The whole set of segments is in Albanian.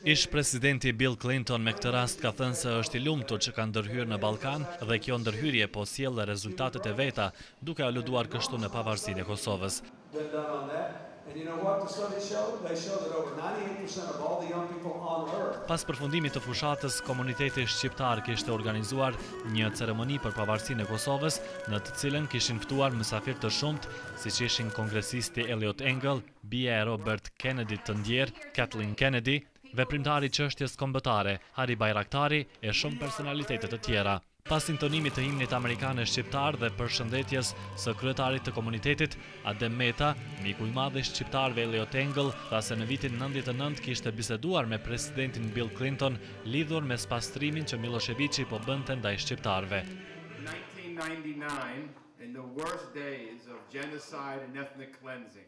Ish presidenti Bill Clinton me këtë rast ka thënë se është i lumtur që ka ndërhyrë në Ballkan dhe kjo ndërhyrje po sjell rezultatet e veta, duke aluduar kështu në pavarësinë e Kosovës. Pas përfundimit të fushatës, komuniteti shqiptar kishte organizuar një ceremoni për pavarësinë e Kosovës, në të cilën kishin ftuar mysafir të shumt, siç ishin kongresisti Eliot Engel, bia e Robert Kennedy të ndjer, Kathleen Kennedy, veprimtari i çështjes kombëtare, Hari Bayraktari e shumë personalitete të tjera. Pas intonimit të himnit amerikanë shqiptar dhe përshëndetjes së kryetarit të komunitetit, Adem Meta, miku i madh i shqiptarëve Eliot Engel, tha se në vitin 99 kishte biseduar me presidentin Bill Clinton lidhur me spastrimin që Miloševići po bënte ndaj shqiptarëve.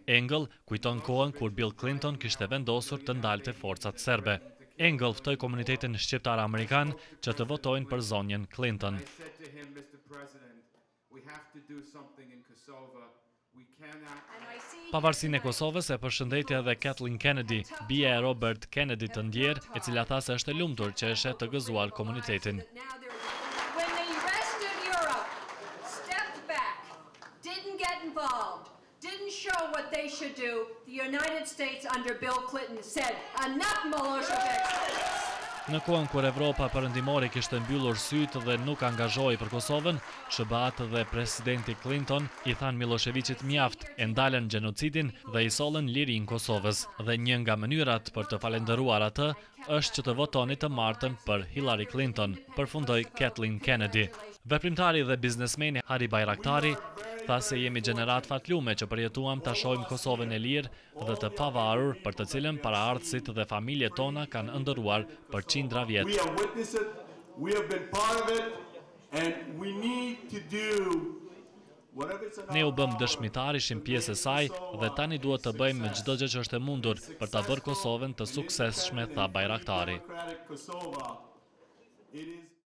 Engel kujton kohën kur Bill Clinton kishte vendosur të ndalte forcat serbe. Engel ftoi komunitetin shqiptar amerikan që të votojnë për zonjën Clinton. Pavarësinë e Kosovës e përshëndeti edhe Kathleen Kennedy, bia e Robert Kennedy të ndjer, e cila tha se është e lumtur që e sheh të gëzuar komunitetin. Didn't show what they should do, the United States under Bill Clinton said, enough Milošević. Në kohën kur Evropa perëndimore kishte mbyllur sytë dhe nuk angazhoi për Kosovën, SBA dhe presidenti Clinton i thanë Miloševićit mjaft, e ndalën gjenocidin dhe i sollën lirinë Kosovës. Dhe një nga mënyrat për të falendëruar atë është që të votoni të martën për Hillary Clinton, përfundoi Kathleen Kennedy. Veprimtari dhe biznesmeni Hari Bayraktari tha se jemi gjenerat fatlume që përjetuam ta shohim Kosovën e lirë dhe të pavarur, për të cilën paraardhësit dhe familjet tona kanë ëndërruar për qindra vjet. Ne u bëm dëshmitar, ishim pjesë e saj dhe tani duhet të bëjmë çdo gjë që është e mundur për ta bërë Kosovën të suksesshme, tha Bayraktari.